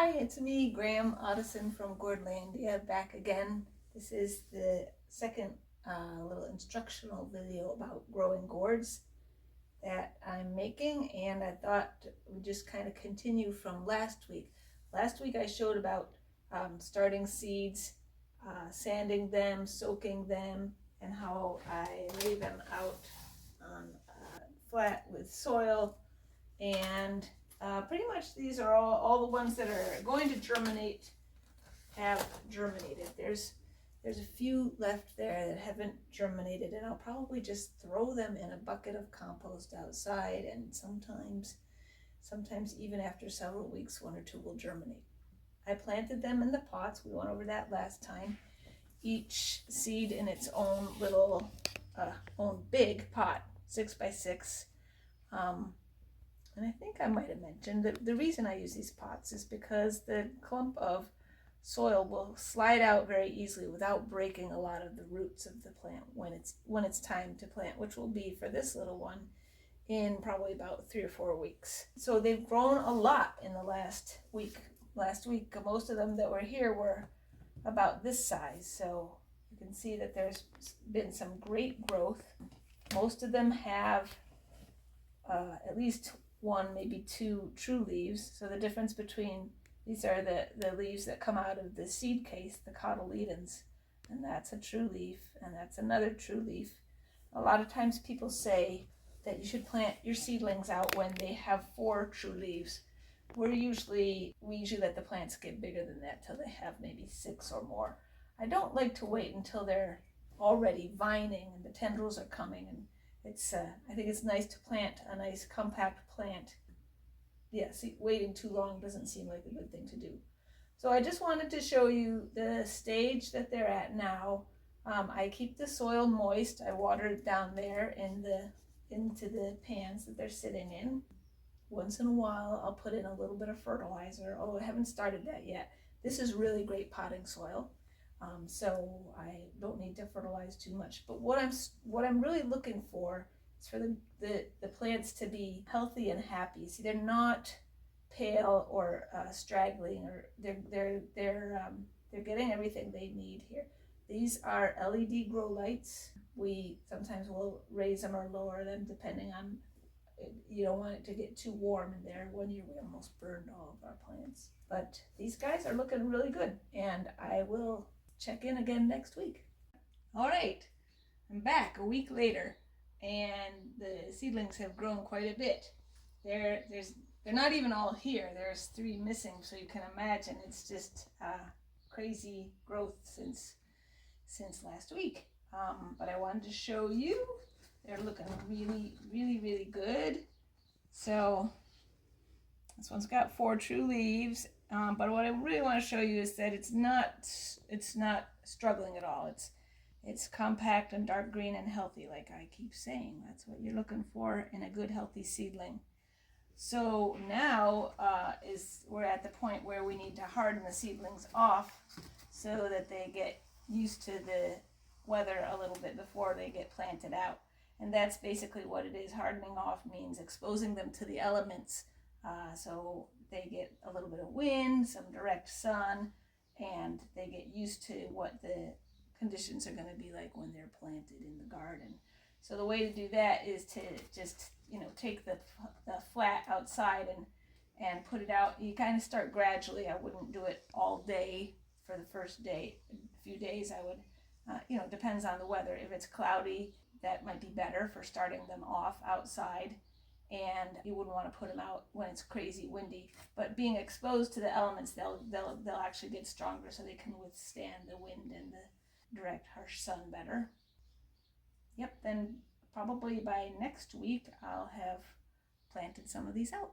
Hi, it's me, Graham Otteson from Gourdlandia, back again. This is the second little instructional video about growing gourds that I'm making, and I thought we'd just kind of continue from last week. Last week I showed about starting seeds, sanding them, soaking them, and how I lay them out on flat with soil, and pretty much these are all the ones that are going to germinate have germinated. There's a few left there that haven't germinated, and I'll probably just throw them in a bucket of compost outside, and sometimes even after several weeks, one or two will germinate. I planted them in the pots. We went over that last time. Each seed in its own little own big pot, 6x6. And I think I might have mentioned that the reason I use these pots is because the clump of soil will slide out very easily without breaking a lot of the roots of the plant when it's time to plant, which will be for this little one in probably about 3 or 4 weeks. So they've grown a lot in the last week. Last week, most of them that were here were about this size. So you can see that there's been some great growth. Most of them have at least one, maybe two true leaves. So the difference between these are the leaves that come out of the seed case, the cotyledons, and that's a true leaf, and that's another true leaf. A lot of times people say that you should plant your seedlings out when they have 4 true leaves. We usually let the plants get bigger than that till they have maybe 6 or more. I don't like to wait until they're already vining and the tendrils are coming, and I think it's nice to plant a nice compact plant. Yeah, see, waiting too long doesn't seem like a good thing to do. So I just wanted to show you the stage that they're at now. I keep the soil moist. I water it down there into the pans that they're sitting in. Once in a while, I'll put in a little bit of fertilizer, although I haven't started that yet. This is really great potting soil. So I don't need to fertilize too much. But what I'm really looking for is for the plants to be healthy and happy. See, they're not pale or straggling, or they're getting everything they need here. These are LED grow lights. We sometimes will raise them or lower them depending on. You don't want it to get too warm in there. One year we almost burned all of our plants. But these guys are looking really good, and I will check in again next week. All right, I'm back a week later, and the seedlings have grown quite a bit. They're not even all here. There's 3 missing, so you can imagine it's just crazy growth since last week. But I wanted to show you. They're looking really, really, really good. So this one's got 4 true leaves. But what I really want to show you is that it's not struggling at all. It's compact and dark green and healthy, like I keep saying. That's what you're looking for in a good, healthy seedling. So now we're at the point where we need to harden the seedlings off so that they get used to the weather a little bit before they get planted out. And that's basically what it is. Hardening off means exposing them to the elements, so they get a little bit of wind, some direct sun, and they get used to what the conditions are going to be like when they're planted in the garden. So the way to do that is to just take the flat outside and put it out. You kind of start gradually. I wouldn't do it all day for the first day. A few days I would, depends on the weather. If it's cloudy, that might be better for starting them off outside, and you wouldn't want to put them out when it's crazy windy. But being exposed to the elements, they'll actually get stronger, so they can withstand the wind and the direct harsh sun better. Yep, then probably by next week I'll have planted some of these out.